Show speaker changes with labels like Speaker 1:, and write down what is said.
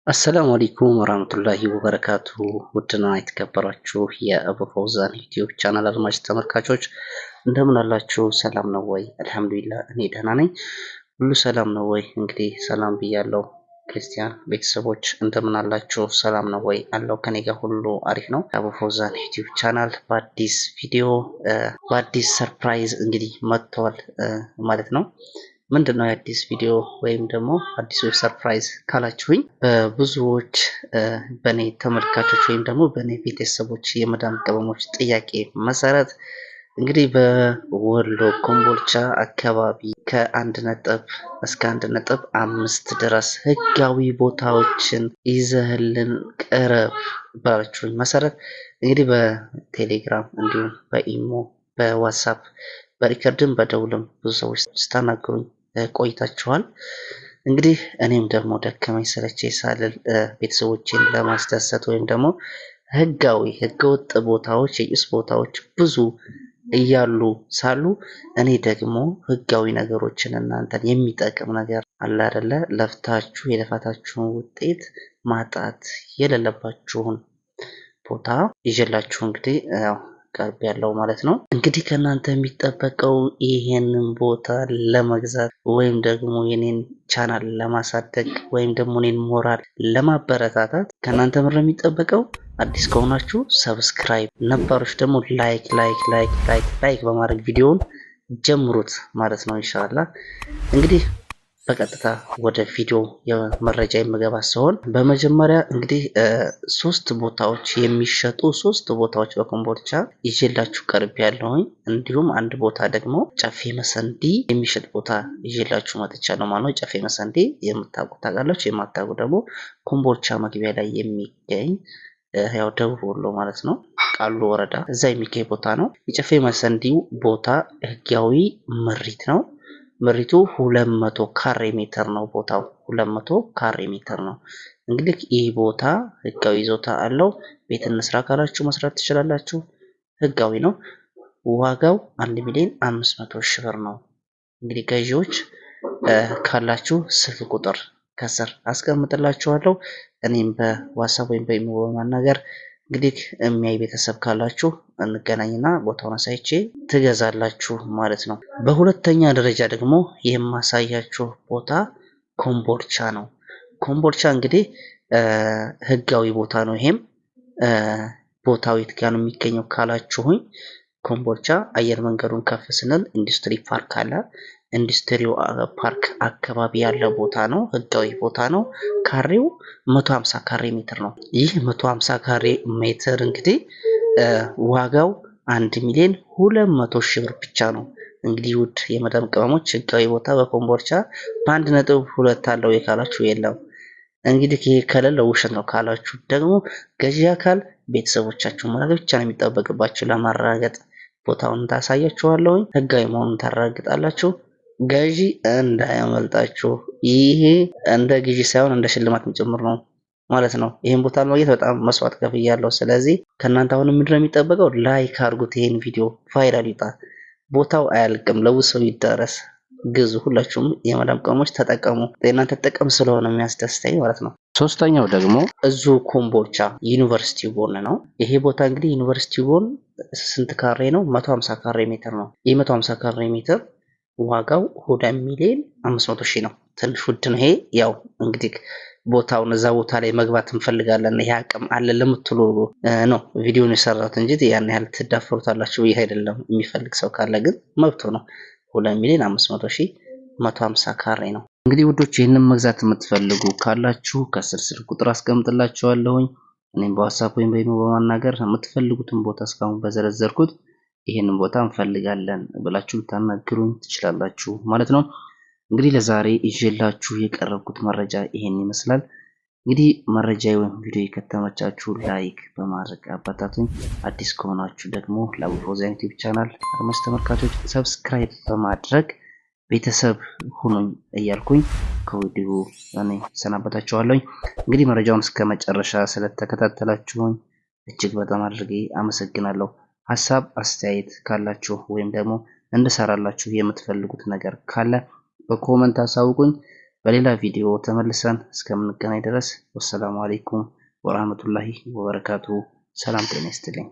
Speaker 1: አሰላሙ አለይኩም ወራህመቱላሂ ወበረካቱሁ። ውድና የተከበራችሁ የአቡ ፈውዛን ዩቲዩብ ቻናል አድማጭ ተመልካቾች እንደምን አላችሁ? ሰላም ነው ወይ? አልሐምዱሊላህ እኔ ደህና ነኝ። ሁሉ ሰላም ነው ወይ? እንግዲህ ሰላም ብያለሁ። ክርስቲያን ቤተሰቦች እንደምን አላችሁ? ሰላም ነው ወይ? አለው ከኔ ጋር ሁሉ አሪፍ ነው። አቡ ፈውዛን ዩቲዩብ ቻናል በአዲስ ቪዲዮ በአዲስ ሰርፕራይዝ እንግዲህ መጥቷል ማለት ነው። ምንድነው የአዲስ ቪዲዮ ወይም ደግሞ አዲሱ ሰርፕራይዝ ካላችሁኝ ብዙዎች በኔ ተመልካቾች ወይም ደግሞ በኔ ቤተሰቦች የመዳም ቅመሞች ጥያቄ መሰረት እንግዲህ በወሎ ኮምቦልቻ አካባቢ ከአንድ ነጥብ እስከ 1.5 ድረስ ህጋዊ ቦታዎችን ይዘህልን ቅረብ ባላችሁኝ መሰረት እንግዲህ በቴሌግራም እንዲሁም በኢሞ በዋትሳፕ በሪከርድም በደውልም ብዙ ሰዎች ስታናግሩኝ ቆይታችኋል። እንግዲህ እኔም ደግሞ ደከመኝ ሰለቸኝ ሳልል ቤተሰቦቼን ለማስደሰት ወይም ደግሞ ህገወጥ ቦታዎች የጭስ ቦታዎች ብዙ እያሉ ሳሉ እኔ ደግሞ ህጋዊ ነገሮችን እናንተን የሚጠቅም ነገር አለ አይደለ ለፍታችሁ የልፋታችሁን ውጤት ማጣት የሌለባችሁን ቦታ ይዤላችሁ እንግዲህ ቀርብ ያለው ማለት ነው። እንግዲህ ከእናንተ የሚጠበቀው ይሄንን ቦታ ለመግዛት ወይም ደግሞ የኔን ቻናል ለማሳደግ ወይም ደግሞ እኔን ሞራል ለማበረታታት ከእናንተ ምር የሚጠበቀው አዲስ ከሆናችሁ ሰብስክራይብ፣ ነባሮች ደግሞ ላይክ በማድረግ ቪዲዮውን ጀምሩት ማለት ነው ኢንሻአላህ። እንግዲህ በቀጥታ ወደ ቪዲዮ የመረጃ የምገባ ሲሆን በመጀመሪያ እንግዲህ ሶስት ቦታዎች የሚሸጡ ሶስት ቦታዎች በኮምቦልቻ ይዤላችሁ ቀርብ ያለሁኝ። እንዲሁም አንድ ቦታ ደግሞ ጨፌ መሰንዲ የሚሸጥ ቦታ ይዤላችሁ መጥቻለሁ ማለት ነው። ጨፌ መሰንዲ የምታውቁ ታውቃላችሁ፣ የማታውቁ ደግሞ ኮምቦልቻ መግቢያ ላይ የሚገኝ ያው ደቡብ ወሎ ማለት ነው ቃሉ ወረዳ እዛ የሚገኝ ቦታ ነው። የጨፌ መሰንዲው ቦታ ህጋዊ ምሪት ነው። ምሪቱ 200 ካሬ ሜትር ነው። ቦታው 200 ካሬ ሜትር ነው። እንግዲህ ይህ ቦታ ህጋዊ ይዞታ አለው። ቤት እንስራ ካላችሁ መስራት ትችላላችሁ። ህጋዊ ነው። ዋጋው 1,500,000 ብር ነው። እንግዲህ ገዢዎች ካላችሁ ስልክ ቁጥር ከስር አስቀምጥላችኋለሁ። እኔም በዋትስአፕ ወይም በኢሞ በማናገር እንግዲህ የሚያይ ቤተሰብ ካላችሁ እንገናኝና ቦታውን አሳይቼ ትገዛላችሁ ማለት ነው። በሁለተኛ ደረጃ ደግሞ የማሳያችሁ ቦታ ኮምቦልቻ ነው። ኮምቦልቻ እንግዲህ ህጋዊ ቦታ ነው። ይሄም ቦታው የት ጋር ነው የሚገኘው ካላችሁኝ ኮምቦልቻ አየር መንገዱን ከፍ ስንል ኢንዱስትሪ ፓርክ አለ። ኢንዱስትሪ ፓርክ አካባቢ ያለ ቦታ ነው። ህጋዊ ቦታ ነው። ካሬው 150 ካሬ ሜትር ነው። ይህ 150 ካሬ ሜትር እንግዲህ ዋጋው 1,200,000 ብር ብቻ ነው። እንግዲህ ውድ የመዳም ቅመሞች ህጋዊ ቦታ በኮምቦልቻ በ1.2 አለው የካላችሁ የለም። እንግዲህ ይሄ ከሌለ ውሸት ነው ካላችሁ ደግሞ ገዢ አካል ቤተሰቦቻችሁ ማለት ብቻ ነው የሚጠበቅባችሁ ለማረጋገጥ ቦታውን ታሳያችኋለሁ። ህጋዊ መሆኑን ታረጋግጣላችሁ። ገዢ እንዳያመልጣችሁ። ይሄ እንደ ግዢ ሳይሆን እንደ ሽልማት ጭምር ነው ማለት ነው። ይሄን ቦታ ለማግኘት በጣም መስዋዕት ከፍያለሁ። ስለዚህ ከእናንተ አሁን ምንድነው የሚጠበቀው? ላይክ አድርጉት። ይሄን ቪዲዮ ቫይራል ይውጣ። ቦታው አያልቅም፣ ለብዙ ሰው ይዳረስ። ግዙ። ሁላችሁም የመዳም ቅመሞች ተጠቀሙ። የእናንተ ጥቅም ስለሆነ የሚያስደስተኝ ማለት ነው። ሶስተኛው ደግሞ እዙ ኮምቦልቻ ዩኒቨርሲቲ ጎን ነው። ይሄ ቦታ እንግዲህ ዩኒቨርሲቲ ጎን ስንት ካሬ ነው? 150 ካሬ ሜትር ነው። ይህ 150 ካሬ ሜትር ዋጋው 2,500,000 ነው። ትንሽ ውድ ነው። ይሄ ያው እንግዲህ ቦታውን እዛ ቦታ ላይ መግባት እንፈልጋለን ይሄ አቅም አለ ለምትሉ ነው ቪዲዮውን የሰራሁት እንጂ ያን ያህል ትዳፈሩታላችሁ ይሄ አይደለም። የሚፈልግ ሰው ካለ ግን መብቱ ነው። 2,500,000 150 ካሬ ነው። እንግዲህ ውዶች ይህንን መግዛት የምትፈልጉ ካላችሁ ከስር ስልክ ቁጥር አስቀምጥላችኋለሁኝ። እኔም በዋትስአፕ ወይም በኢሞ በማናገር የምትፈልጉትን ቦታ እስካሁን በዘረዘርኩት ይሄንን ቦታ እንፈልጋለን ብላችሁ ልታናግሩኝ ትችላላችሁ ማለት ነው። እንግዲህ ለዛሬ ይዤላችሁ የቀረብኩት መረጃ ይሄን ይመስላል። እንግዲህ መረጃ ወይም ቪዲዮ ከተመቻችሁ ላይክ በማድረግ አበረታቱኝ። አዲስ ከሆናችሁ ደግሞ ለአቡ ፈውዛን ዩቲዩብ ቻናል አድማጭ ተመልካቾች ሰብስክራይብ በማድረግ ቤተሰብ ሁኑኝ እያልኩኝ ከወዲሁ እኔ ሰናበታችኋለሁ። እንግዲህ መረጃውን እስከ መጨረሻ ስለተከታተላችሁኝ እጅግ በጣም አድርጌ አመሰግናለሁ። ሀሳብ አስተያየት ካላችሁ ወይም ደግሞ እንድሰራላችሁ የምትፈልጉት ነገር ካለ በኮመንት አሳውቁኝ። በሌላ ቪዲዮ ተመልሰን እስከምንገናኝ ድረስ ወሰላሙ አለይኩም ወራህመቱላሂ ወበረካቱ። ሰላም ጤና ይስጥልኝ።